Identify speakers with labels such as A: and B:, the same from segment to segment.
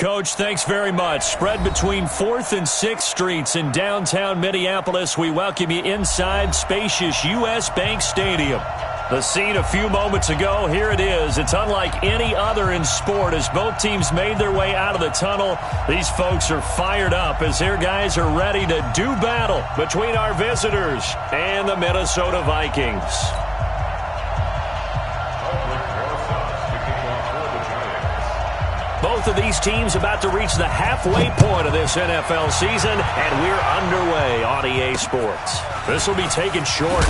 A: Coach. Thanks very much. Spread between 4th and 6th Streets in downtown Minneapolis. We welcome you inside spacious U.S. Bank Stadium. The scene a few moments ago, here it is. It's unlike any other in sport as both teams made their way out of the tunnel. These folks are fired up as their guys are ready to do battle between our visitors and the Minnesota Vikings. Both of these teams about to reach the halfway point of this NFL season, and we're underway on EA Sports. This will be taken short.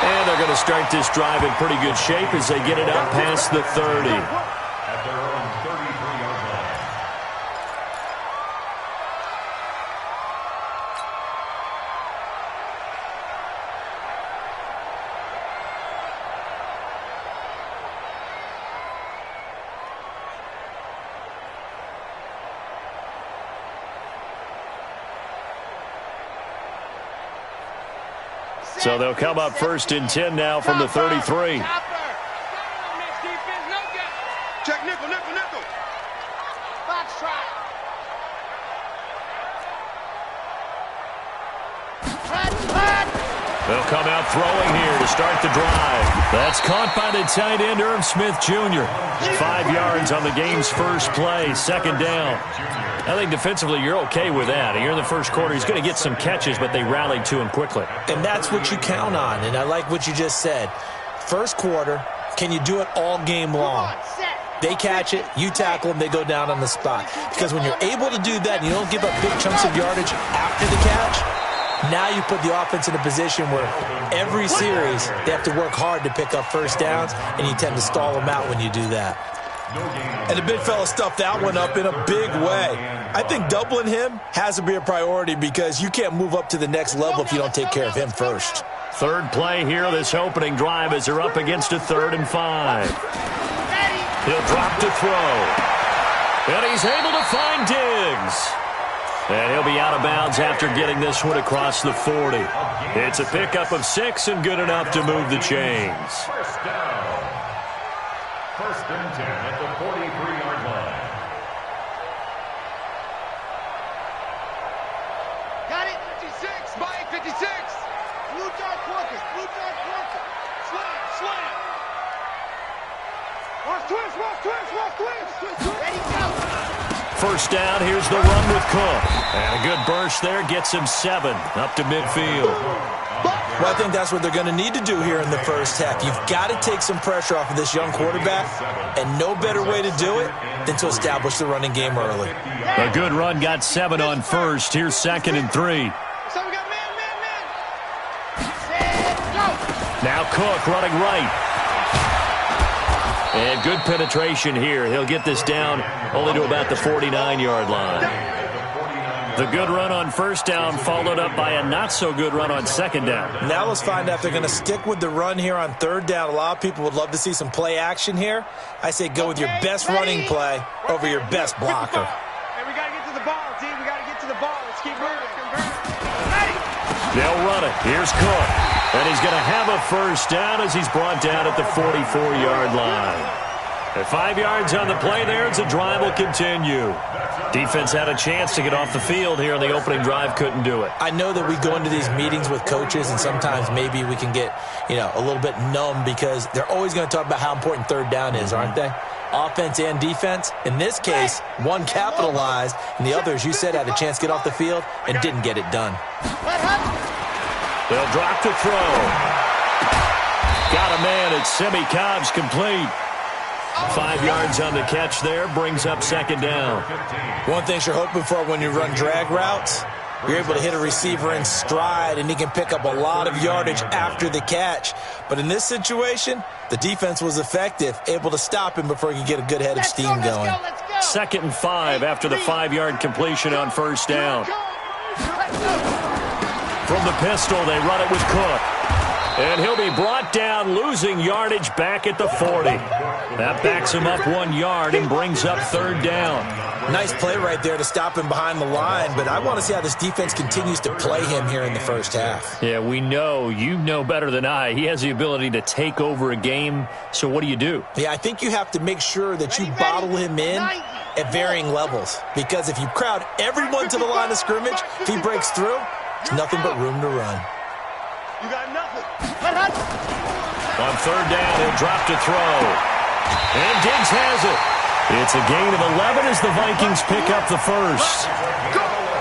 A: And they're going to start this drive in pretty good shape as they get it up past the 30.
B: At their own 33-yard line.
A: So they'll come up 1st and 10 now from the 33.
C: Check nickel, nickel, nickel. Box try.
A: They'll come out throwing here to start the drive. That's caught by the tight end, Irv Smith Jr. 5 yards on the game's first play, 2nd down. I think defensively you're okay with that. Here in the first quarter, he's going to get some catches, but they rallied to him quickly.
D: And that's what you count on, and I like what you just said. First quarter, can you do it all game long? They catch it, you tackle them, they go down on the spot. Because when you're able to do that and you don't give up big chunks of yardage after the catch, now you put the offense in a position where every series they have to work hard to pick up first downs, and you tend to stall them out when you do that.
E: And the big fella stuffed that one up in a big way. I think doubling him has to be a priority because you can't move up to the next level if you don't take care of him first.
A: Third play here, this opening drive as they're up against a 3rd and 5. He'll drop to throw. And he's able to find Diggs. And he'll be out of bounds after getting this one across the 40. It's a pickup of 6 and good enough to move the chains.
B: First down. 1st and 10 at the 43-yard line.
C: Got it. 56. Mike, 56. Blue dark worker. Blue dark worker. Slam, slam. Watch twist, watch twist, watch twist. Ready, go.
A: First down, here's the run with Cook. And a good burst there gets him 7 up to midfield.
E: Well, I think that's what they're going to need to do here in the first half. You've got to take some pressure off of this young quarterback, and no better way to do it than to establish the running game early.
A: A good run got 7 on first. Here's 2nd and 3.
C: So we got man. Set, go.
A: Now Cook running right. And good penetration here. He'll get this down only to about the 49-yard line. The good run on first down followed up by a not-so-good run on 2nd down.
E: Now let's find out if they're going to stick with the run here on 3rd down. A lot of people would love to see some play action here. I say go with your best running play over your best blocker.
C: Hey, we got to get to the ball, team. We got to get to the ball. Let's keep moving.
A: They'll run it. Here's Cook. And he's going to have a first down as he's brought down at the 44-yard line. At 5 yards on the play there, as the drive will continue. Defense had a chance to get off the field here on the opening drive, couldn't do it.
E: I know that we go into these meetings with coaches, and sometimes maybe we can get, a little bit numb because they're always going to talk about how important 3rd down is, aren't they? Offense and defense. In this case, one capitalized, and the other, as you said, had a chance to get off the field and didn't get it done.
A: They'll drop to throw. Got a man at Semi Cobbs complete. 5 yards on the catch there, brings up 2nd down.
E: One thing you're hoping for when you run drag routes, you're able to hit a receiver in stride, and he can pick up a lot of yardage after the catch. But in this situation, the defense was effective, able to stop him before he could get a good head of steam going.
A: 2nd and 5 after the 5-yard completion on first down. From the pistol, they run it with Cook. And he'll be brought down, losing yardage back at the 40. That backs him up 1 yard and brings up third down.
E: Nice play right there to stop him behind the line, but I want to see how this defense continues to play him here in the first half.
A: Yeah, we know. You know better than I. He has the ability to take over a game, so what do?
E: Yeah, I think you have to make sure that you bottle him in at varying levels, because if you crowd everyone to the line of scrimmage, if he breaks through, it's nothing but room to run.
C: You got nothing.
A: On third down, he'll drop to throw. And Diggs has it. It's a gain of 11 as the Vikings pick up the first.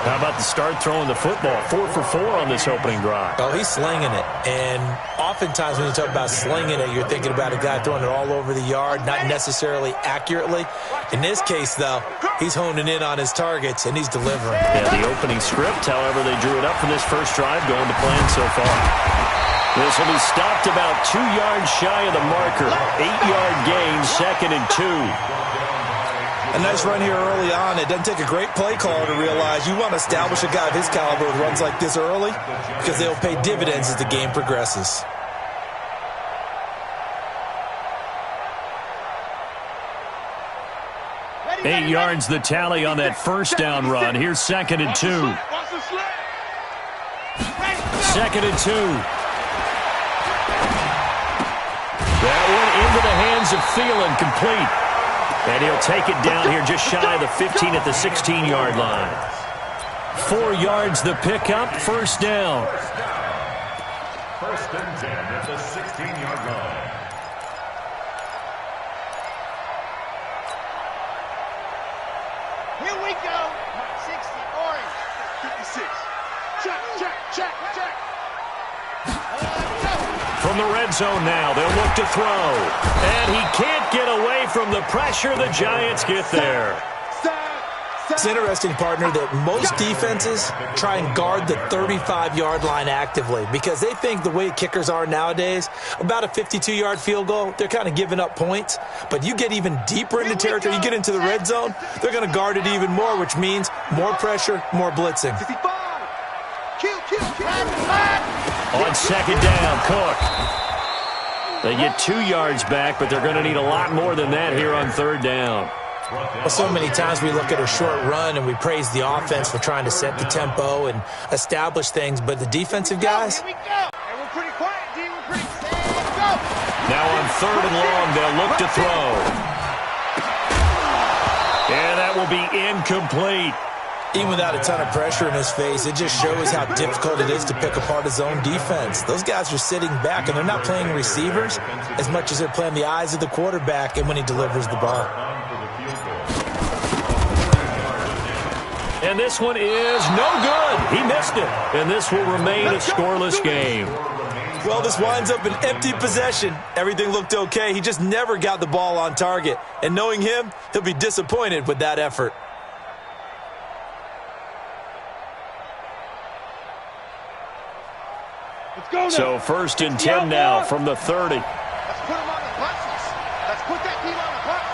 A: How about the start throwing the football? 4 for 4 on this opening drive.
E: Oh, he's slinging it. And oftentimes when you talk about slinging it, you're thinking about a guy throwing it all over the yard, not necessarily accurately. In this case, though, he's honing in on his targets, and he's delivering.
A: Yeah, the opening script, however, they drew it up for this first drive, going to plan so far. This will be stopped about 2 yards shy of the marker. 8-yard gain, 2nd and 2.
E: A nice run here early on. It doesn't take a great play caller to realize you want to establish a guy of his caliber with runs like this early, because they'll pay dividends as the game progresses.
A: Ready, 8 yards the tally on that first down run. Here's 2nd and 2. 2nd and 2. That one into the hands of Thielen, complete. And he'll take it down here just shy of the 15 at the 16-yard line. 4 yards the pickup, first down.
B: First and 10 at the 16-yard line.
C: Here we go. 60, orange. 56. Check.
A: From the red zone now, they'll look to throw. And he can't get away from the pressure. The Giants get there.
E: It's interesting, partner, that most defenses try and guard the 35-yard line actively because they think the way kickers are nowadays, about a 52-yard field goal, they're kind of giving up points. But you get even deeper into territory, you get into the red zone, they're going to guard it even more, which means more pressure, more blitzing.
A: On second down, Cook. They get 2 yards back, but they're going to need a lot more than that here on third down.
E: Well, so many times we look at a short run and we praise the offense for trying to set the tempo and establish things, but the defensive guys...
A: Now on third and long, they'll look to throw. And that will be incomplete.
E: Even without a ton of pressure in his face, it just shows how difficult it is to pick apart his own defense. Those guys are sitting back, and they're not playing receivers as much as they're playing the eyes of the quarterback and when he delivers the ball.
A: And this one is no good. He missed it. And this will remain a scoreless game.
E: Well, this winds up an empty possession. Everything looked okay. He just never got the ball on target. And knowing him, he'll be disappointed with that effort.
A: So first and 10 now from the 30.
C: Let's put him on the buses. Let's put that team on the bus.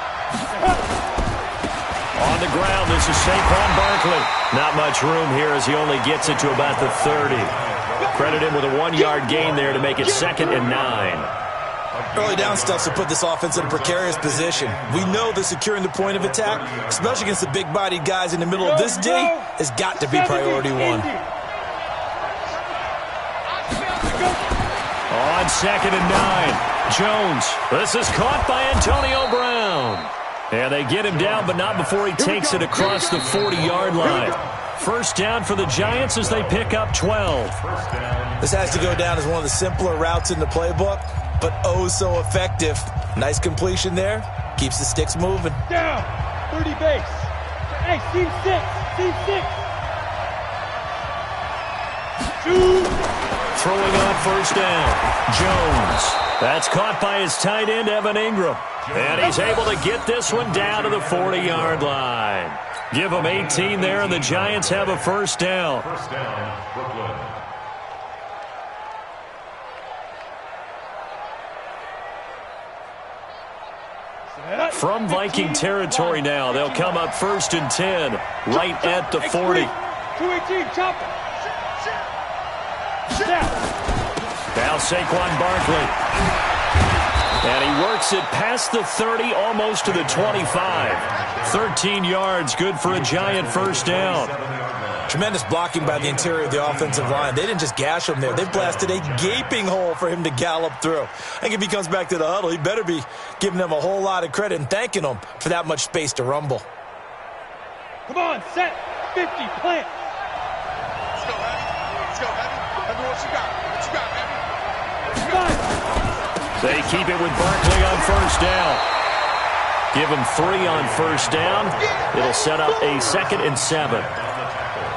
A: On the ground, this is Saquon Barkley. Not much room here as he only gets it to about the 30. Credit him with a 1-yard gain there to make it 2nd and 9.
E: Early down stuffs to put this offense in a precarious position. We know that securing the point of attack, especially against the big-bodied guys in the middle of this D, has got to be priority one.
A: On 2nd and 9, Jones. This is caught by Antonio Brown. And they get him down, but not before he takes it across the 40-yard line. First down for the Giants as they pick up 12.
E: This has to go down as one of the simpler routes in the playbook, but oh so effective. Nice completion there. Keeps the sticks moving.
F: Down. 30 base. Hey, team 6. Team 6. 2.
A: Throwing on first down, Jones. That's caught by his tight end, Evan Ingram. And he's able to get this one down to the 40-yard line. Give him 18 there, and the Giants have a first down.
B: First down, Brooklyn.
A: From Viking territory now, they'll come up first and 10, right at the 40.
F: 218, chop.
A: Now Now Saquon Barkley. And he works it past the 30, almost to the 25. 13 yards, good for a Giant first down.
E: Tremendous blocking by the interior of the offensive line. They didn't just gash him there. They blasted a gaping hole for him to gallop through. I think if he comes back to the huddle, he better be giving them a whole lot of credit and thanking them for that much space to rumble.
F: Come on, set. 50, plant.
C: Let's go, Heavy. Let's go, Heavy. Heavy, what you got? What you got, Heavy? What you got?
A: They keep it with Barkley on first down. Give him 3 on first down. It'll set up a 2nd and 7.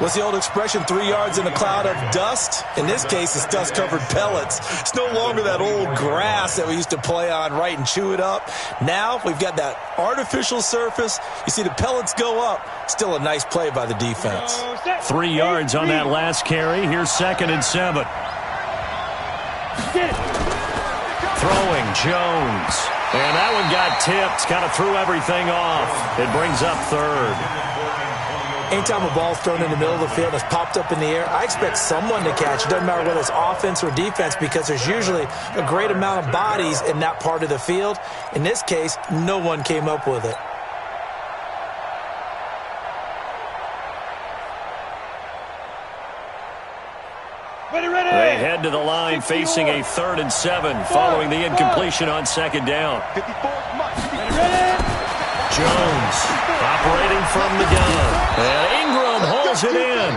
E: What's the old expression, 3 yards in a cloud of dust? In this case, it's dust-covered pellets. It's no longer that old grass that we used to play on, right, and chew it up. Now we've got that artificial surface. You see the pellets go up. Still a nice play by the defense.
A: 3 yards on that last carry. Here's 2nd and 7. Throwing Jones. And that one got tipped. Kind of threw everything off. It brings up 3rd.
E: Anytime a ball's thrown in the middle of the field and it's popped up in the air, I expect someone to catch. It doesn't matter whether it's offense or defense because there's usually a great amount of bodies in that part of the field. In this case, no one came up with it.
A: They head to the line facing a 3rd and 7 following the incompletion on 2nd down. Jones operating from the gun. And Ingram holds it in.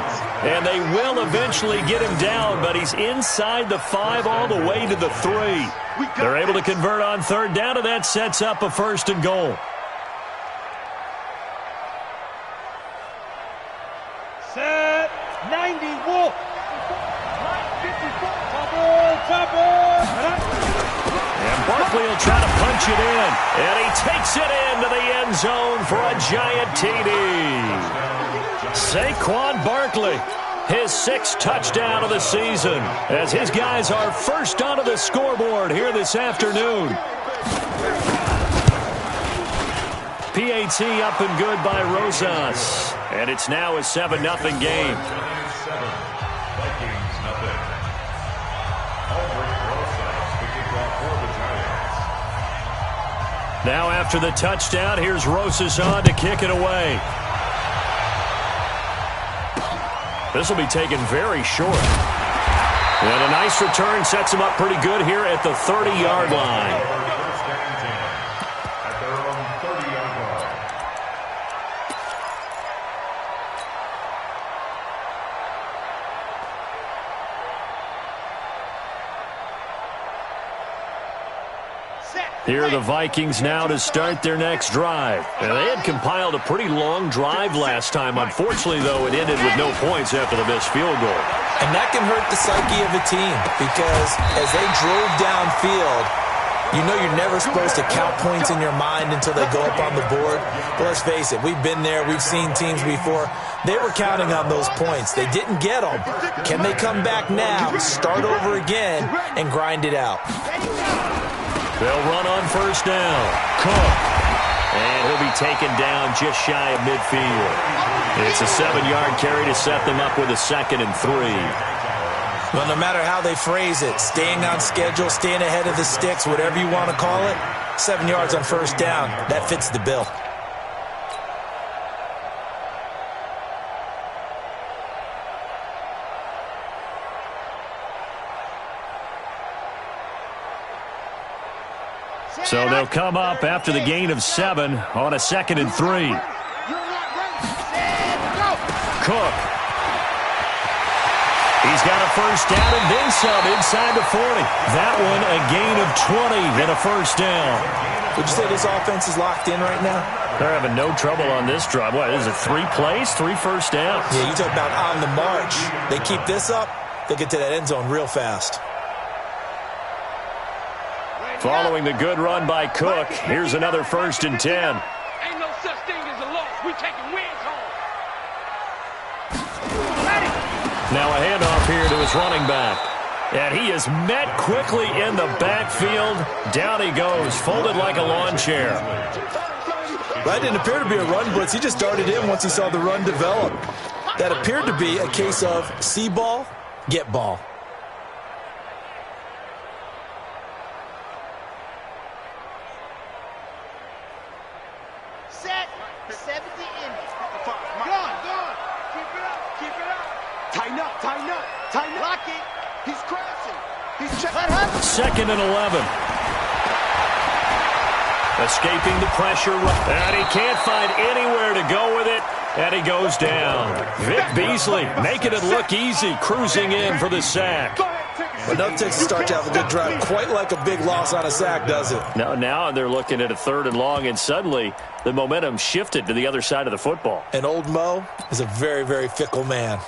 A: And they will eventually get him down, but he's inside the 5 all the way to the 3. They're able to convert on 3rd down, and that sets up a 1st and goal.
F: Set. 90, Wolf.
A: And Barkley will try to punch it in. And he takes it into the end zone for a Giant TD. Saquon Barkley, his 6th touchdown of the season, as his guys are first onto the scoreboard here this afternoon. PAT up and good by Rosas. And it's now a 7-0 game. Now after the touchdown, here's Rosas on to kick it away. This will be taken very short. And a nice return sets him up pretty good here at the 30-yard line. Here are the Vikings now to start their next drive. And they had compiled a pretty long drive last time. Unfortunately, though, it ended with no points after the missed field goal.
E: And that can hurt the psyche of a team because as they drove downfield, you know you're never supposed to count points in your mind until they go up on the board. But let's face it, we've been there. We've seen teams before. They were counting on those points. They didn't get them. Can they come back now, start over again, and grind it out?
A: They'll run on first down. Cook. And he'll be taken down just shy of midfield. It's a 7-yard carry to set them up with a 2nd and 3.
E: Well, no matter how they phrase it, staying on schedule, staying ahead of the sticks, whatever you want to call it, 7 yards on first down, that fits the bill.
A: So they'll come up after the gain of 7 on a 2nd and 3. Cook. He's got a first down and then some inside the 40. That one a gain of 20 and a first down.
E: Would you say this offense is locked in right now?
A: They're having no trouble on this drive. What, is it 3 plays, 3 first downs?
E: Yeah, you talk about on the march. They keep this up, they get to that end zone real fast.
A: Following the good run by Cook, here's another 1st and 10.
C: Ain't no such thing as a loss. We taking wins home.
A: Now a handoff here to his running back. And he is met quickly in the backfield. Down he goes, folded like a lawn chair.
E: That didn't appear to be a run blitz. He just darted in once he saw the run develop. That appeared to be a case of see ball, get ball.
C: 70 Indy. Gone. Keep it up.
F: Tighten up.
C: Lock it.
F: He's crashing. He's checking.
C: Let him.
A: 2nd and 11. Escaping the pressure, and he can't find anywhere to go with it, and he goes down. Vic Beasley making it look easy, cruising in for the sack.
D: But nothing takes a start to have a good drive. Quite like a big loss on a sack, does it?
A: Now they're looking at a 3rd and long, and suddenly the momentum shifted to the other side of the football.
D: And old Mo is a very, very fickle man.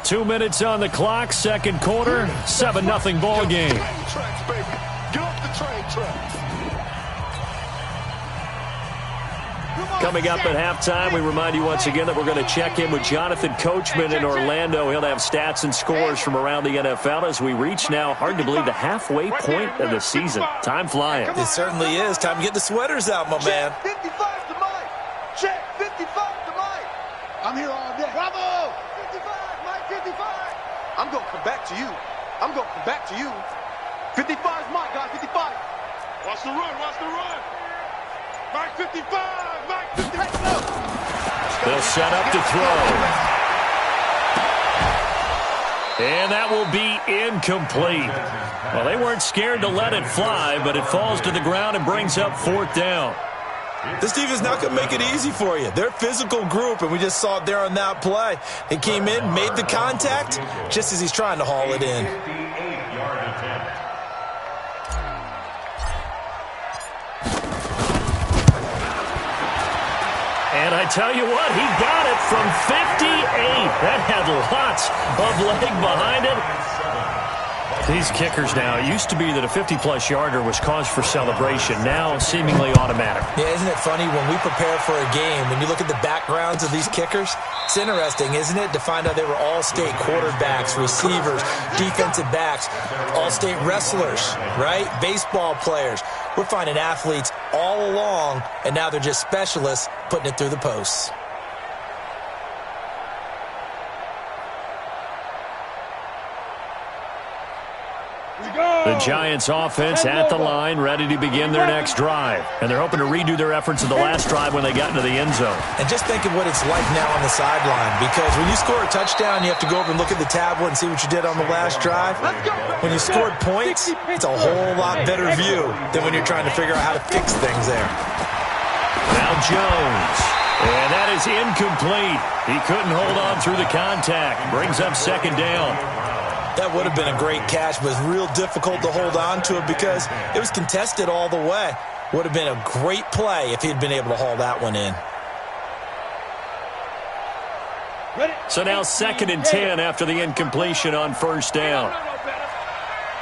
A: 2 minutes on the clock, 2nd quarter, 7-0 ball game. Coming up at halftime, we remind you once again that we're going to check in with Jonathan Coachman in Orlando. He'll have stats and scores from around the NFL as we reach now, hard to believe, the halfway point of the season. Time flying.
D: It certainly is. Time to get the sweaters out, my man.
F: 55 to Mike. Check 55 to Mike. I'm here all day.
C: Bravo. 55. Mike 55.
F: I'm going to come back to you. 55 is Mike, guys. 55. Watch the run. Mike 55. Mike 55.
A: They'll set up to throw. And that will be incomplete. Well, they weren't scared to let it fly, but it falls to the ground and brings up 4th down.
D: This defense is not going to make it easy for you. They're a physical group, and we just saw it there on that play. He came in, made the contact, just as he's trying to haul it in.
B: 58-yard attempt.
A: And I tell you what, he got it from 58. That had lots of leg behind it. These kickers now, it used to be that a 50-plus yarder was cause for celebration. Now, seemingly automatic.
D: Yeah, isn't it funny when we prepare for a game, when you look at the backgrounds of these kickers, it's interesting, isn't it, to find out they were all-state quarterbacks, receivers, defensive backs, all-state wrestlers, right? Baseball players. We're finding athletes all along, and now they're just specialists putting it through the posts.
A: The Giants offense at the line, ready to begin their next drive. And they're hoping to redo their efforts of the last drive when they got into the end zone.
D: And just think of what it's like now on the sideline, because when you score a touchdown, you have to go over and look at the tablet and see what you did on the last drive. When you scored points, it's a whole lot better view than when you're trying to figure out how to fix things there.
A: Now Jones. And that is incomplete. He couldn't hold on through the contact. Brings up 2nd down.
D: That would have been a great catch, but it was real difficult to hold on to it because it was contested all the way. Would have been a great play if he'd been able to haul that one in.
A: So now 2nd and 10 after the incompletion on 1st down.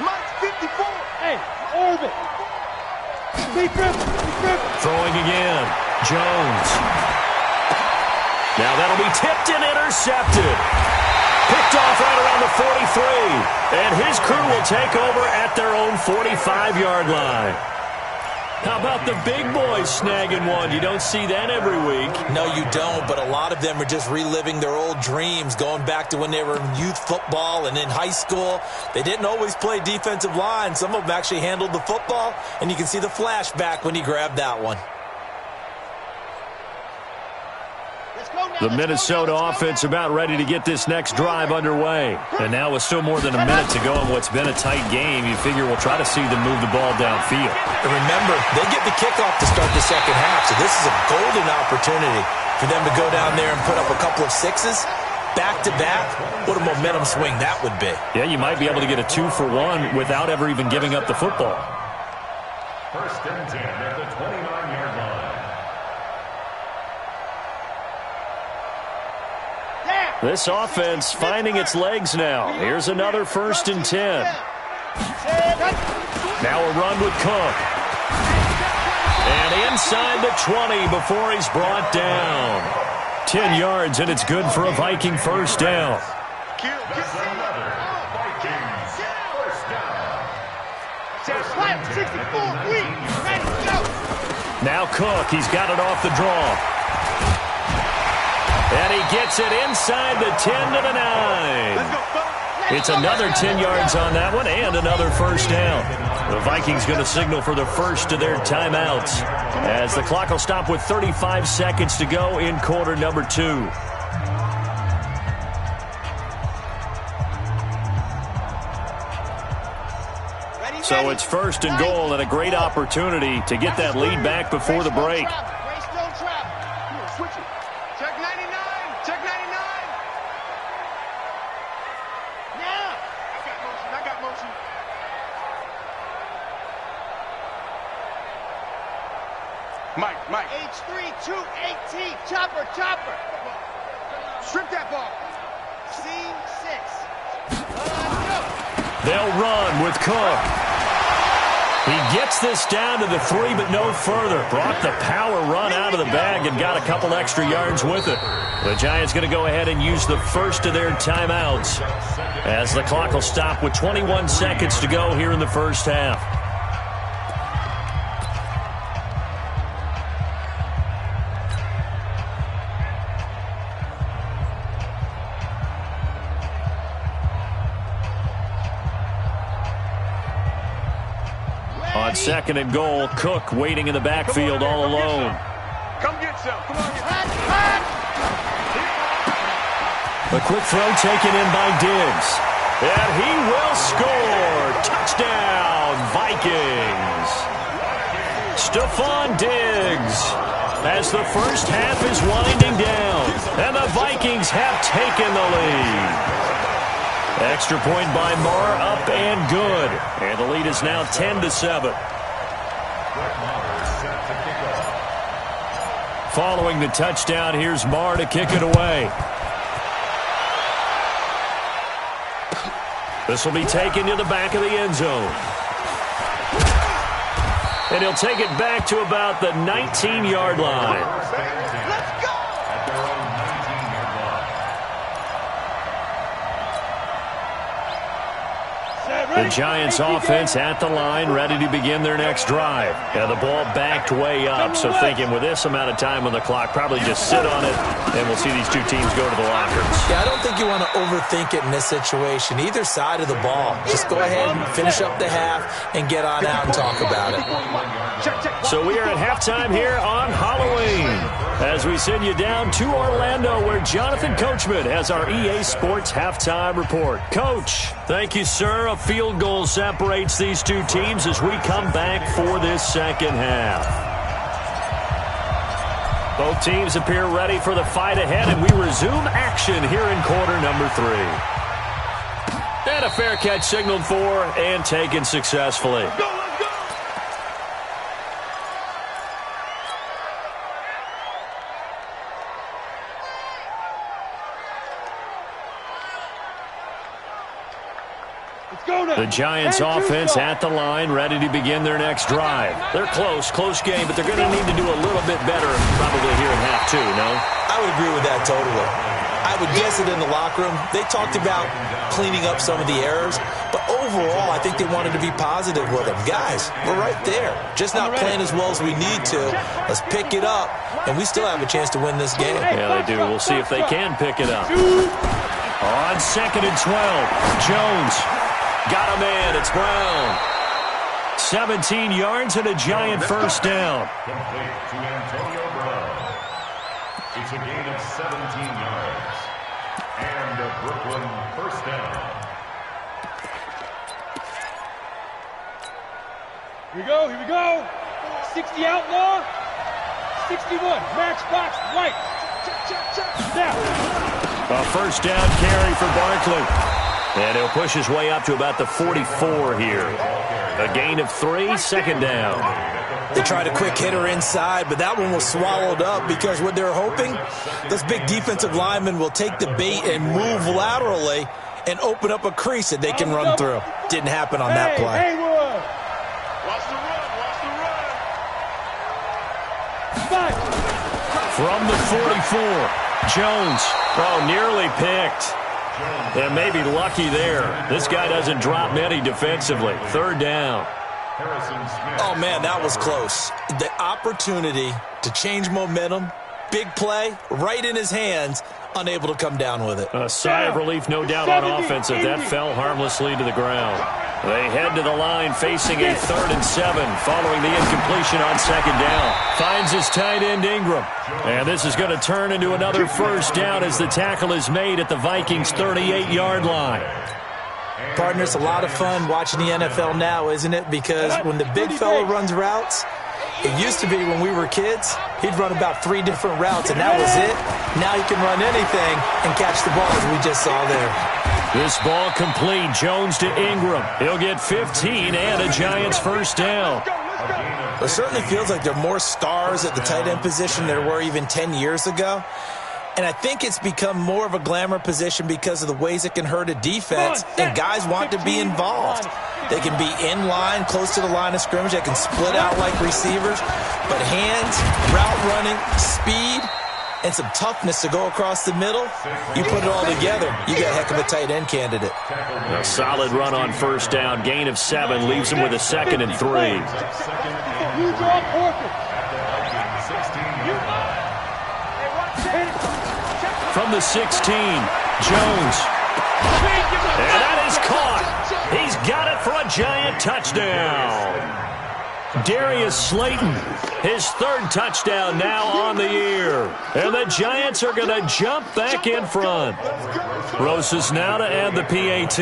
F: Mike's 54. Hey, orbit. Deep rip.
A: Throwing again. Jones. Now that'll be tipped and intercepted. Picked off right around the 43. And his crew will take over at their own 45-yard line. How about the big boys snagging one? You don't see that every week.
D: No, you don't, but a lot of them are just reliving their old dreams, going back to when they were in youth football and in high school. They didn't always play defensive line. Some of them actually handled the football, and you can see the flashback when he grabbed that one.
A: The Minnesota offense about ready to get this next drive underway. And now with still more than a minute to go in what's been a tight game, you figure we'll try to see them move the ball downfield.
D: And remember, they get the kickoff to start the second half, so this is a golden opportunity for them to go down there and put up a couple of sixes back-to-back. What a momentum swing that would be.
A: Yeah, you might be able to get a 2-for-1 without ever even giving up the football.
B: 1st and 10 at the 29-yard line.
A: This offense finding its legs now. Here's another 1st and 10. Now a run with Cook. And inside the 20 before he's brought down. 10 yards, and it's good for a Viking 1st down.
B: That's another Vikings 1st down.
A: Now Cook, he's got it off the draw. And he gets it inside the 10 to the 9. It's another 10 yards on that one and another 1st down. The Vikings going to signal for the first of their timeouts as the clock will stop with 35 seconds to go in quarter number 2. So it's first and goal and a great opportunity to get that lead back before the break.
C: Check 99. Check 99. Now. I got motion.
F: Mike.
C: H3-2-18. Chopper. Strip that ball. Scene 6.
A: They'll run with Cook. He gets this down to the 3, but no further. Brought the power run out of the bag and got a couple extra yards with it. The Giants going to go ahead and use the first of their timeouts as the clock will stop with 21 seconds to go here in the first half. On second and goal, Cook waiting in the backfield all alone.
F: Come get some. Come on.
A: A quick throw taken in by Diggs. And he will score. Touchdown, Vikings. Stephon Diggs as the first half is winding down. And the Vikings have taken the lead. Extra point by Marr, up and good. And the lead is now 10-7. Following the touchdown, here's Marr to kick it away. This will be taken to the back of the end zone. And he'll take it back to about the 19-yard line. The Giants offense at the line, ready to begin their next drive. And the ball backed way up, so thinking with this amount of time on the clock, probably just sit on it, and we'll see these two teams go to the lockers.
E: Yeah, I don't think you want to overthink it in this situation. Either side of the ball. Just go ahead and finish up the half and get on out and talk about it.
A: So we are at halftime here on Halloween as we send you down to Orlando where Jonathan Coachman has our EA Sports halftime report. Coach, thank you, sir. A field goal separates these two teams as we come back for this second half. Both teams appear ready for the fight ahead, and we resume action here in quarter number 3. And a fair catch signaled for and taken successfully. The Giants offense at the line, ready to begin their next drive. They're close game, but they're going to need to do a little bit better probably here in half 2, no?
E: I would agree with that totally. I would guess it in the locker room. They talked about cleaning up some of the errors, but overall, I think they wanted to be positive with them. Guys, we're right there. Just not playing as well as we need to. Let's pick it up, and we still have a chance to win this game.
A: Yeah, they do. We'll see if they can pick it up. On second and 12, Jones. Got a man. It's Brown. 17 yards and a Giant first down.
B: Complete to Antonio Brown. It's a gain of 17 yards. And a Brooklyn first down.
G: Here we go. 60 outlaw. 61. Max box right.
A: Now. A first down carry for Barkley. And he'll push his way up to about the 44 here. A gain of 3, second down.
E: They tried a quick hitter inside, but that one was swallowed up because what they're hoping, those big defensive linemen will take the bait and move laterally and open up a crease that they can run through. Didn't happen on that play.
F: Watch the run.
A: From the 44, Jones. Oh, nearly picked. And maybe lucky there. This guy doesn't drop many defensively. Third down.
E: Oh, man, that was close. The opportunity to change momentum, big play, right in his hands, unable to come down with it.
A: A sigh of relief, no doubt, on offense. That fell harmlessly to the ground. They head to the line facing a 3rd and 7 following the incompletion on 2nd down. Finds his tight end Ingram. And this is going to turn into another 1st down as the tackle is made at the Vikings' 38-yard line.
E: Partner, it's a lot of fun watching the NFL now, isn't it? Because when the big fella runs routes, it used to be when we were kids, he'd run about 3 different routes, and that was it. Now he can run anything and catch the ball, as we just saw there.
A: This ball complete. Jones to Ingram. He'll get 15 and a Giants 1st down.
E: It certainly feels like there are more stars at the tight end position than there were even 10 years ago. And I think it's become more of a glamour position because of the ways it can hurt a defense, and guys want to be involved. They can be in line, close to the line of scrimmage. They can split out like receivers. But hands, route running, speed, and some toughness to go across the middle, you put it all together, you got a heck of a tight end candidate.
A: A solid run on 1st down. Gain of 7 leaves him with a 2nd and 3. From the 16, Jones. And that is caught. He's got it for a Giant touchdown. Darius Slayton, his 3rd touchdown now on the year. And the Giants are going to jump back in front. Rosas now to add the PAT.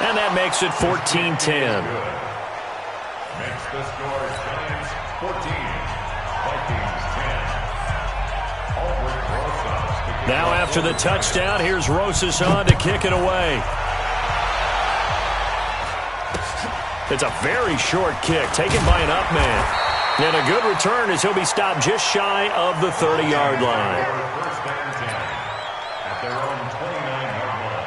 A: And that makes it 14-10.
B: Makes the score Giants 14, Vikings 10. Albert Rosas.
A: Now after the touchdown, here's Rosas on to kick it away. It's a very short kick taken by an up man. And a good return as he'll be stopped just shy of the 30-yard line.
B: 1st and 10 at their own 29-yard line.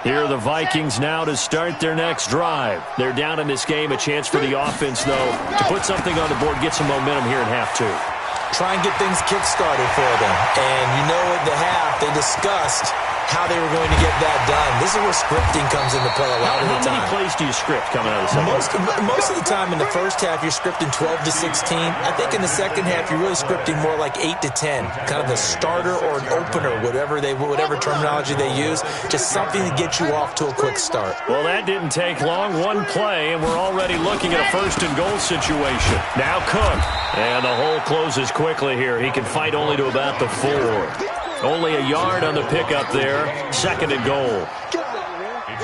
A: Here are the Vikings now to start their next drive. They're down in this game. A chance for the offense, though, to put something on the board, get some momentum here in half 2.
E: Try and get things kick-started for them. And you know at the half, they discussed how they were going to get that done. This is where scripting comes into play a lot of the time.
A: How many plays do you script coming out of the second?
E: Most of the time in the first half, you're scripting 12 to 16. I think in the second half, you're really scripting more like 8 to 10. Kind of the starter or an opener, whatever terminology they use. Just something to get you off to a quick start.
A: Well, that didn't take long. One play, and we're already looking at a 1st and goal situation. Now Cook. And the hole closes quickly here. He can fight only to about the 4. Only a yard on the pickup there. 2nd and goal.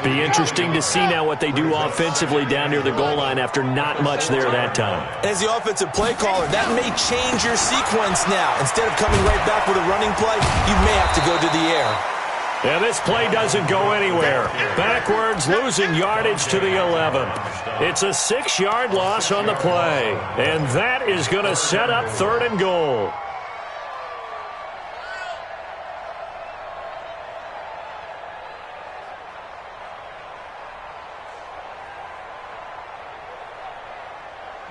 A: Be interesting to see now what they do offensively down near the goal line after not much there that time.
E: As the offensive play caller, that may change your sequence now. Instead of coming right back with a running play, you may have to go to the air.
A: And this play doesn't go anywhere. Backwards, losing yardage to the 11. It's a 6-yard loss on the play. And that is going to set up 3rd and goal.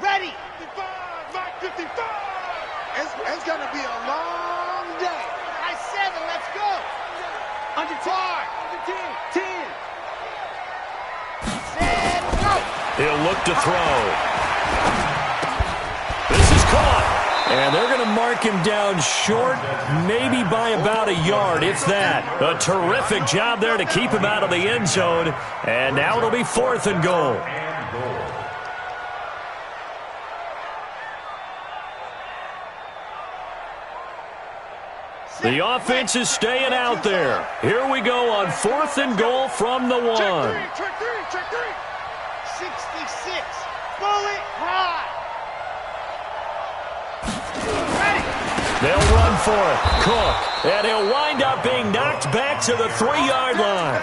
C: Ready. 55, Mike 55. It's going to be a long day. High 7, let's go. Under 5, under 10, 10. Set, go.
A: He'll look to throw. This is caught. And they're going to mark him down short, maybe by about a yard, if that. A terrific job there to keep him out of the end zone. And now it'll be 4th and goal. The offense is staying out there. Here we go on 4th and goal from the 1.
C: Check 3. 66. Bullet high.
A: They'll run for it. Cook. And he'll wind up being knocked back to the 3-yard line.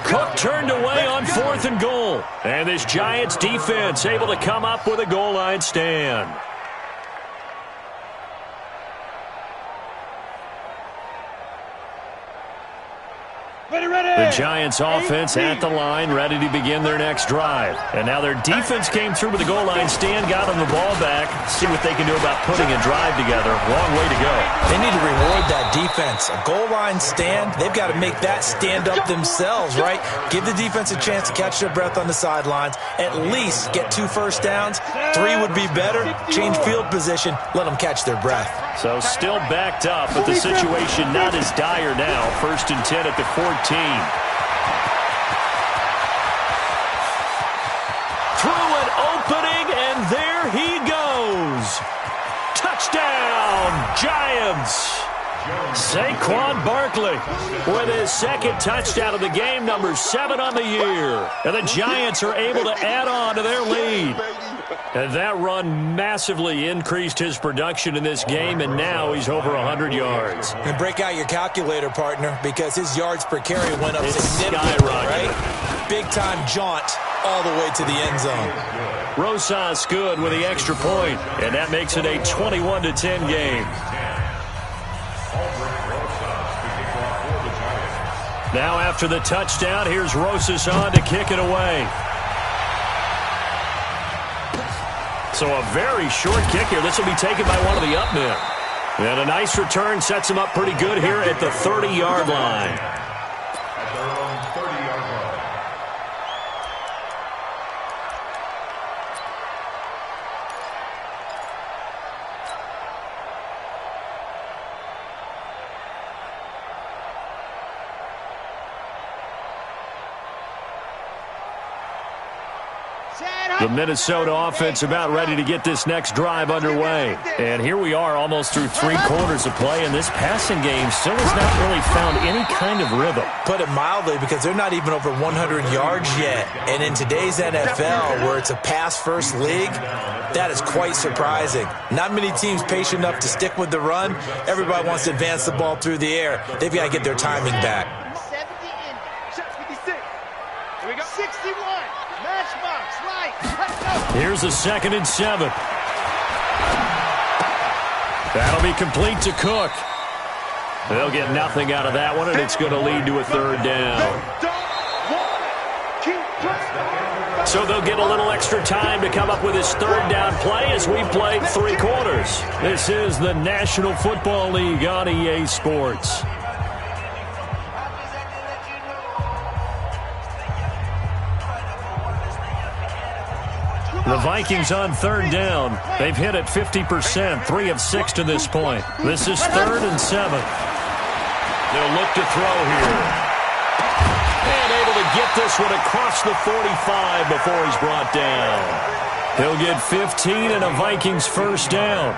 A: Cook turned away on 4th and goal. And this Giants defense able to come up with a goal line stand. The Giants offense at the line, ready to begin their next drive. And now their defense came through with the goal line stand, got them the ball back. See what they can do about putting a drive together. Long way to go.
D: They need to reward that defense. A goal line stand, they've got to make that stand up themselves, right? Give the defense a chance to catch their breath on the sidelines. At least get 2 first downs. 3 would be better. Change field position. Let them catch their breath.
A: So still backed up, but the situation not as dire now. 1st and 10 at the 14. Through an opening, and there he goes. Touchdown, Giants. Saquon Barkley with his 2nd touchdown of the game, number 7 on the year. And the Giants are able to add on to their lead. And that run massively increased his production in this game, and now he's over 100 yards.
D: And break out your calculator, partner, because his yards per carry went up
A: skyrocketed.
D: significantly, right? Big-time jaunt all the way to the end zone.
A: Rosas good with the extra point, and that makes it a 21-10 game. Now after the touchdown, here's Rosas on to kick it away. So a very short kick here. This will be taken by one of the up men. And a nice return sets him up pretty good here at the 30-yard line.
B: At their own 30-yard line.
A: The Minnesota offense about ready to get this next drive underway. And here we are almost through 3 quarters of play, and this passing game still has not really found any kind of rhythm.
D: Put it mildly, because they're not even over 100 yards yet. And in today's NFL, where it's a pass-first league, that is quite surprising. Not many teams patient enough to stick with the run. Everybody wants to advance the ball through the air. They've got to get their timing back.
C: 70 in. Shot 56. Here we go. 61. Matchbox, right. Let's go.
A: Here's a 2nd and 7. That'll be complete to Cook. They'll get nothing out of that one, and it's going to lead to a 3rd down. So they'll get a little extra time to come up with his 3rd down play as we played 3 quarters. This is the National Football League on EA Sports. The Vikings on 3rd down. They've hit it 50%, 3 of 6 to this point. This is 3rd and 7. They'll look to throw here. And able to get this one across the 45 before he's brought down. He'll get 15 and a Vikings 1st down.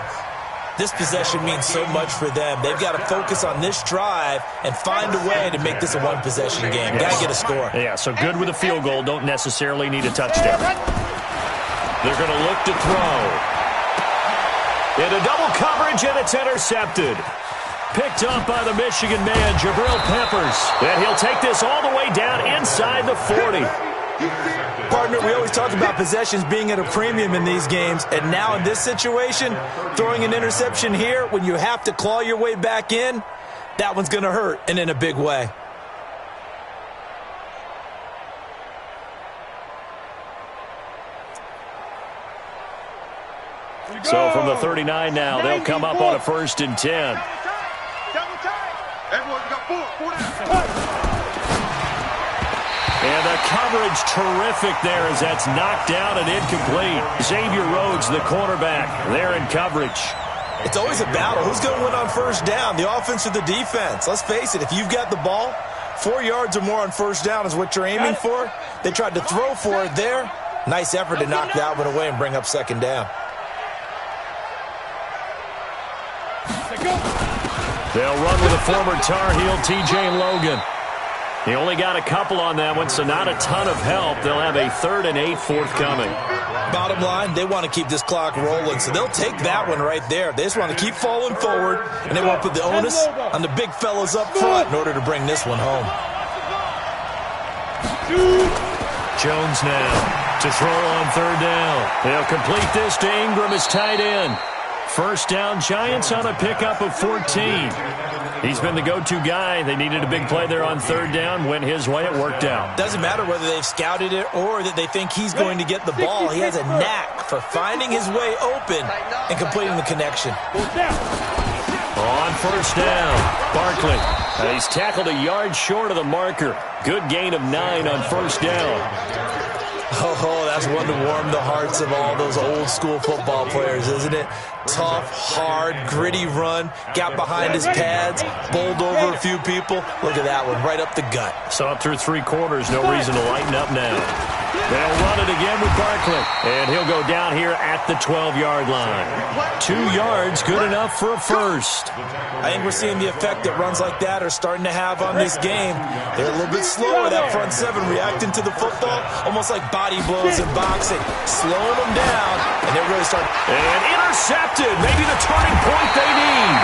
D: This possession means so much for them. They've got to focus on this drive and find a way to make this a one-possession game. Got to get a score.
A: Yeah, so good with a field goal. Don't necessarily need a touchdown. They're going to look to throw. Into double coverage, and it's intercepted. Picked up by the Michigan man, Jabril Peppers. And he'll take this all the way down inside the 40.
D: Partner, we always talk about possessions being at a premium in these games, and now in this situation, throwing an interception here when you have to claw your way back in, that one's going to hurt, and in a big way.
A: So from the 39 now, they'll come up on a 1st and 10. And the coverage terrific there as that's knocked down and incomplete. Xavier Rhodes, the cornerback, there in coverage.
D: It's always a battle. Who's going to win on 1st down, the offense or the defense? Let's face it, if you've got the ball, 4 yards or more on 1st down is what you're aiming for. They tried to throw for it there. Nice effort to knock that one away and bring up 2nd down.
A: They'll run with a former Tar Heel, T.J. Logan. He only got a couple on that one, so not a ton of help. They'll have a 3rd and 8 forthcoming.
D: Bottom line, they want to keep this clock rolling, so they'll take that one right there. They just want to keep falling forward, and they want to put the onus on the big fellas up front in order to bring this one home.
A: Jones now to throw on 3rd down. They'll complete this to Ingram as tight end. First down, Giants on a pickup of 14. He's been the go-to guy. They needed a big play there on third down. Went his way. It worked out.
E: Doesn't matter whether they've scouted it or that they think he's going to get the ball. He has a knack for finding his way open and completing the connection.
A: On first down, Barkley. He's tackled a yard short of the marker. Good gain of 9 on first down.
E: Oh, that's one to warm the hearts of all those old-school football players, isn't it? Tough, hard, gritty run, got behind his pads, bowled over a few people. Look at that one, right up the gut.
A: So up through 3 quarters, no reason to lighten up now. They'll run it again with Barkley, and he'll go down here at the 12-yard line. 2 yards, good enough for a first.
E: I think we're seeing the effect that runs like that are starting to have on this game. They're a little bit slower, that front seven, reacting to the football, almost like body blows in boxing, slowing them down, and they're really starting.
A: And intercepted, maybe the turning point they need.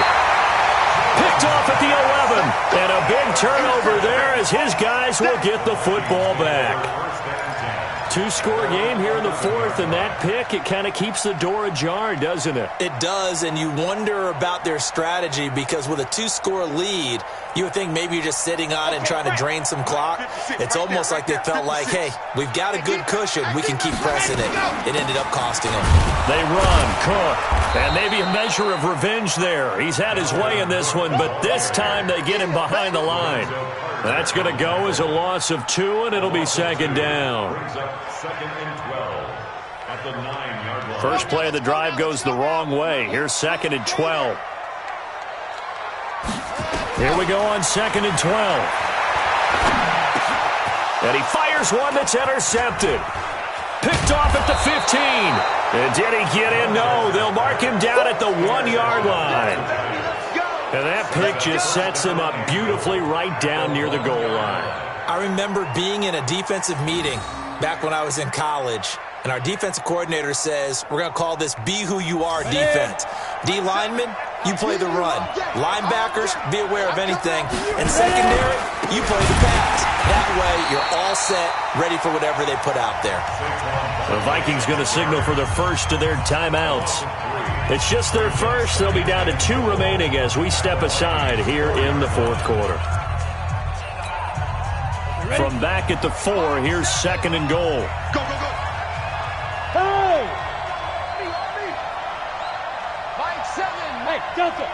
A: Picked off at the 11, and a big turnover there as his guys will get the football back. 2-score game here in the fourth, and that pick, it kind of keeps the door ajar, doesn't it?
E: It does, and you wonder about their strategy because with a 2-score lead, you would think maybe you're just sitting on it and trying to drain some clock. It's almost like they felt like, hey, we've got a good cushion. We can keep pressing it. It ended up costing them.
A: They run, Cook, and maybe a measure of revenge there. He's had his way in this one, but this time they get him behind the line. That's going to go as a loss of 2, and it'll be second down.
B: Second and 12 at the 9-yard line.
A: First play of the drive goes the wrong way. Here's second and 12. Here we go on second and 12. And he fires one that's intercepted. Picked off at the 15. And did he get in? No, they'll mark him down at the 1-yard line. And that pick just sets him up beautifully right down near the goal line.
E: I remember being in a defensive meeting back when I was in college, and our defensive coordinator says, we're going to call this Be Who You Are defense. D linemen, you play the run. Linebackers, be aware of anything. And secondary, you play the pass. That way, you're all set, ready for whatever they put out there.
A: The Vikings going to signal for the first of their timeouts. It's just their first. They'll be down to 2 remaining as we step aside here in the fourth quarter. From back at the 4, here's second and goal.
F: Go, go, go.
G: Hey! Mike 7. Hey, Delta.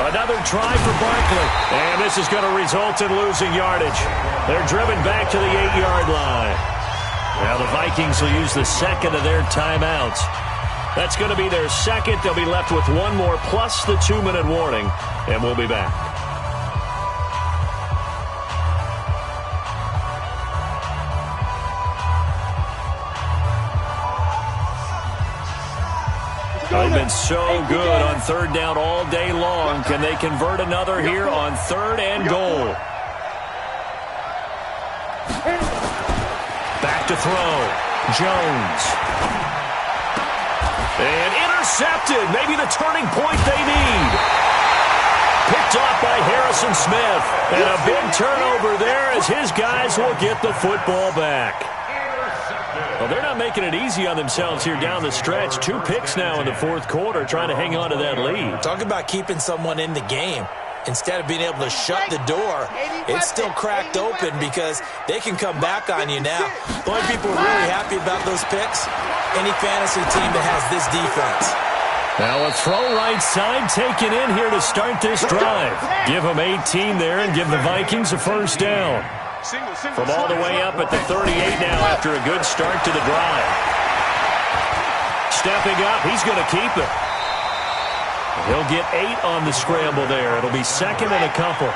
A: Another try for Barkley. And this is going to result in losing yardage. They're driven back to the 8-yard line. Now the Vikings will use the second of their timeouts. That's going to be their second. They'll be left with 1 more plus the 2-minute warning. And we'll be back. They've been so good on third down all day long. Can they convert another here on third and goal? Back to throw. Jones. And intercepted. Maybe the turning point they need. Picked off by Harrison Smith. And a big turnover there as his guys will get the football back. Well, they're not making it easy on themselves here down the stretch. 2 picks now in the fourth quarter trying to hang on to that lead.
E: Talk about keeping someone in the game. Instead of being able to shut the door, it's still cracked open because they can come back on you now. The only people who are really happy about those picks, any fantasy team that has this defense.
A: Now a throw right side taken in here to start this drive. Give them 18 there and give the Vikings a first down. From all the way up at the 38 now after a good start to the drive. Stepping up, he's going to keep it. He'll get 8 on the scramble there. It'll be second and a couple.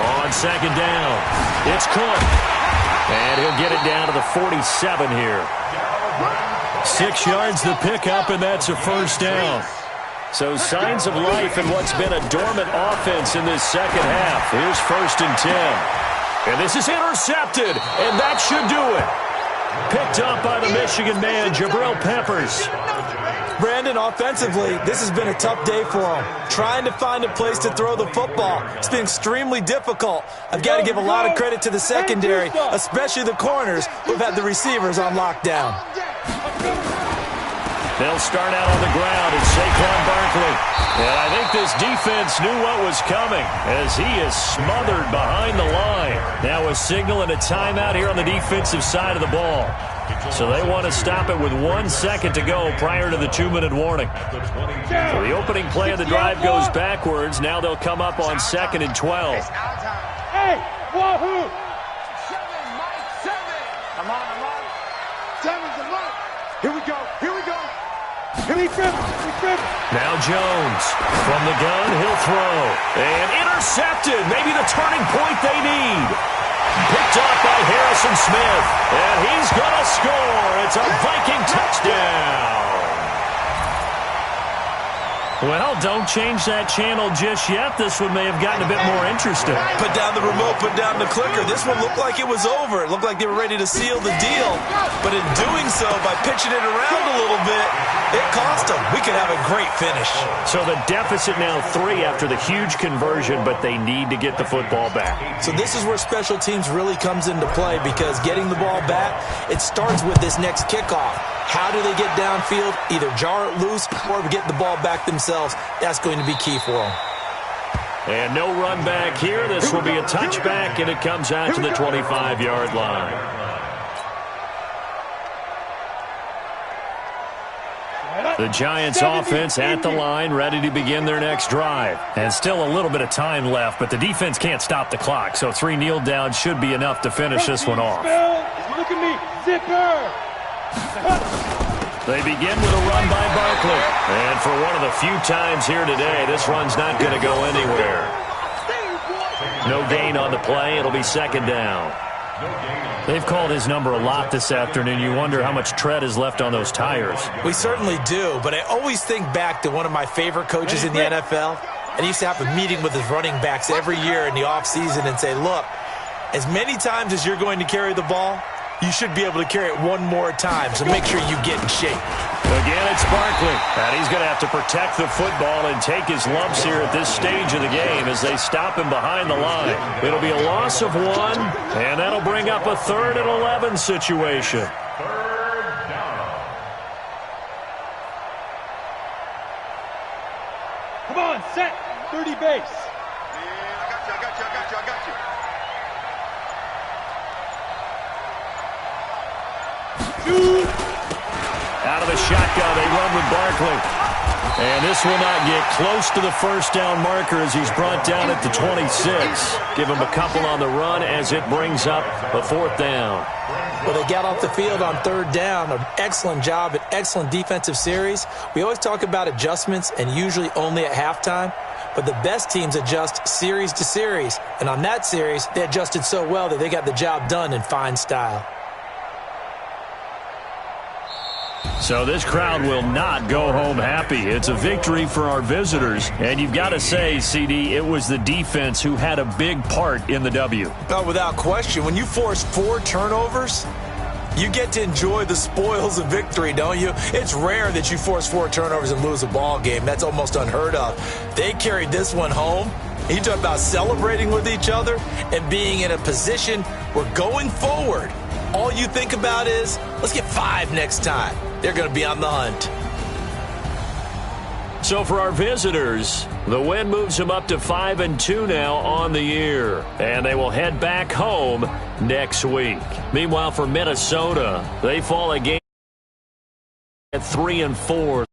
A: On second down, it's Cook. And he'll get it down to the 47 here. 6 yards the pickup, and that's a first down. So signs of life in what's been a dormant offense in this second half. Here's first and 10. And this is intercepted, and that should do it. Picked up by the Michigan man, Jabril Peppers.
D: Brandon, offensively, this has been a tough day for them. Trying to find a place to throw the football. It's been extremely difficult. I've got to give a lot of credit to the secondary, especially the corners who've had the receivers on lockdown.
A: They'll start out on the ground. It's Saquon Barkley. And I think this defense knew what was coming as he is smothered behind the line. Now a signal and a timeout here on the defensive side of the ball. So they want to stop it with 1 second to go prior to the 2-minute warning. So the opening play of the drive goes backwards. Now they'll come up on 2nd and 12.
G: Hey, wahoo!
C: Come on. Seven's a mark.
G: Here we go. He's driven.
A: Now Jones from the gun. He'll throw. And intercepted. Maybe the turning point they need. Picked up by Harrison Smith. And he's going to score. It's a Viking touchdown. Well, don't change that channel just yet. This one may have gotten a bit more interesting.
D: Put down the remote, put down the clicker. This one looked like it was over. It looked like they were ready to seal the deal. But in doing so, by pitching it around a little bit, it cost them. We could have a great finish.
A: So the deficit now 3 after the huge conversion, but they need to get the football back.
D: So this is where special teams really comes into play, because getting the ball back, it starts with this next kickoff. How do they get downfield? Either jar it loose or get the ball back themselves. That's going to be key for them.
A: And no run back here. This will be a touchback, and it comes out to the 25-yard line. The Giants offense at the line, ready to begin their next drive. And still a little bit of time left, but the defense can't stop the clock, so 3 kneel downs should be enough to finish this one off.
G: Look at me, zipper!
A: They begin with a run by Barkley. And for one of the few times here today, this run's not going to go anywhere. No gain on the play. It'll be 2nd down. They've called his number a lot this afternoon. You wonder how much tread is left on those tires.
D: We certainly do, but I always think back to one of my favorite coaches in the NFL. And he used to have a meeting with his running backs every year in the offseason and say, look, as many times as you're going to carry the ball, you should be able to carry it one more time, so make sure you get in shape.
A: Again, it's Barkley. And he's going to have to protect the football and take his lumps here at this stage of the game as they stop him behind the line. It'll be a loss of 1, and that'll bring up a 3rd and 11 situation.
B: 3rd down.
G: Come on, set. 30 base.
F: I got you.
A: Out of the shotgun, they run with Barkley. And this will not get close to the 1st down marker as he's brought down at the 26. Give him a couple on the run as it brings up a 4th down.
D: Well, they got off the field on 3rd down. An excellent job, an excellent defensive series. We always talk about adjustments and usually only at halftime. But the best teams adjust series to series. And on that series, they adjusted so well that they got the job done in fine style.
A: So this crowd will not go home happy. It's a victory for our visitors. And you've got to say, CD, it was the defense who had a big part in the W.
D: Oh, without question. When you force 4 turnovers, you get to enjoy the spoils of victory, don't you? It's rare that you force 4 turnovers and lose a ball game. That's almost unheard of. They carried this one home. You talk about celebrating with each other and being in a position where going forward, all you think about is, let's get 5 next time. They're going to be on the hunt.
A: So for our visitors, the win moves them up to 5-2 now on the year. And they will head back home next week. Meanwhile, for Minnesota, they fall again at 3-4.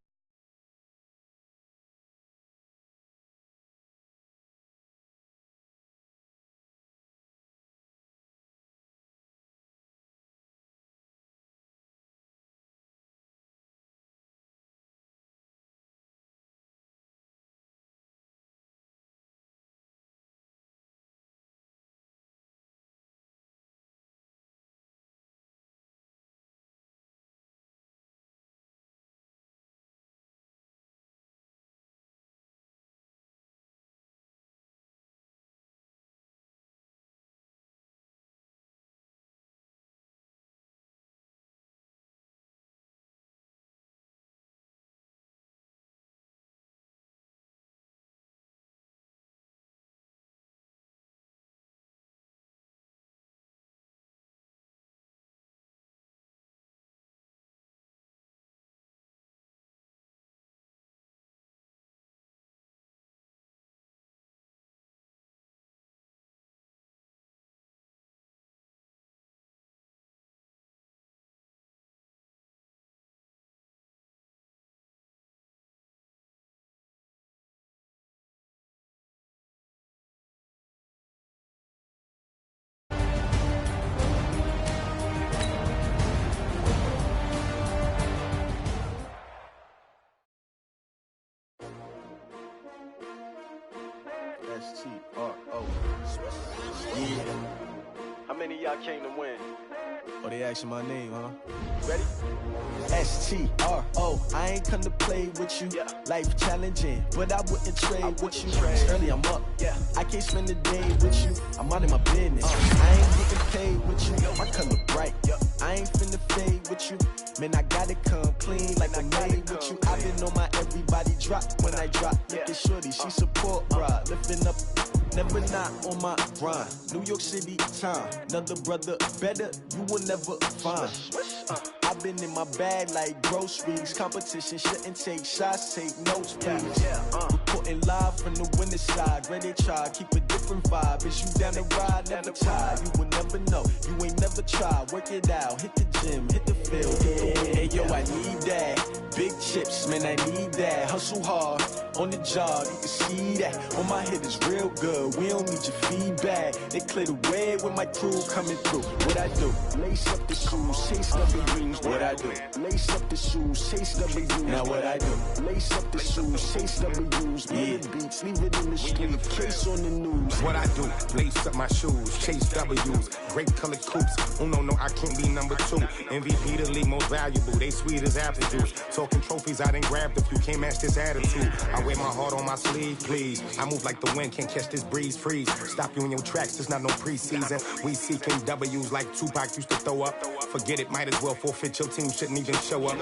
C: S-T-R-O. Yeah.
H: How many of y'all came to win?
C: Oh, they asking my name, huh?
H: Ready?
C: S-T-R-O. I ain't come to play with you.
H: Yeah.
C: Life challenging, but I wouldn't trade with you.
H: trade.
C: Early I'm up.
H: Yeah.
C: I can't spend the day with you. I'm out of my business. I ain't getting paid with you. My color bright. I ain't finna fade with you. Man, I gotta come clean like I'm made with you. I've been on my everybody drop when I drop. Look at shorty, she support ride. Lifting up, never not on my grind. New York City time. Another brother better, you will never find. I've been in my bag like groceries. Competition shouldn't take shots, take notes, please. Reporting live from the winning side. Ready to try, keep a different vibe. Is you down the ride, never tired. You will never know, you ain't never tried. Work it out, hit the gym, hit the field, hit the wind. Hey yo, I need that. Big chips, man, I need that. Hustle hard, on the job, you can see that. On my head is real good, we don't need your feedback. They clear the way with my crew coming through. What I do? Lace up the shoes, chase W's. What I do? Lace up the shoes, chase W's. Now what I do? Lace up the shoes, chase W's. Yeah. Beats, leave it in the street, case on the news.
I: What I do? Lace up my shoes, chase W's. Great colored coops. Oh no, I can't be number 2. MVP the league most valuable. They sweet as apple juice. Talking trophies, I done grabbed a few. Can't match this attitude. I wear my heart on my sleeve, please. I move like the wind, can't catch this breeze, freeze. Stop you in your tracks, there's not no preseason. We seeking W's like Tupac used to throw up. Forget it, might as well forfeit. Your team shouldn't even show up.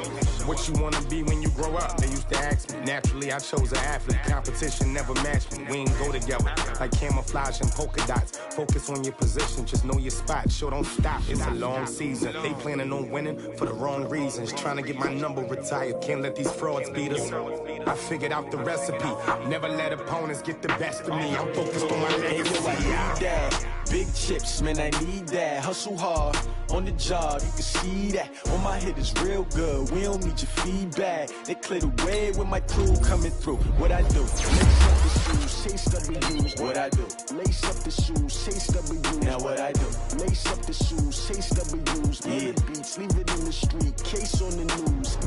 I: What you wanna be when you grow up? They used to ask me. Naturally, I chose an athlete. Competition never matched me. We ain't go together like camouflage and polka dots. Focus on your position, just know your spot. Sure, don't stop. It's a long season. They planning on winning for the wrong reasons. Trying to get my number retired. Can't let these frauds beat us. I figured out the recipe. Never let opponents get the best of me. I'm focused on my legacy.
C: Big chips, man, I need that. Hustle hard, on the job, you can see that. On my head is real good, we don't need your feedback. They clear the way with my crew coming through. What I do? Lace up the shoes, chase W's. What I do? Lace up the shoes, chase W's. Now what I do? Lace up the shoes, chase W's. Yeah. Beats, leave it in the street, case on the news.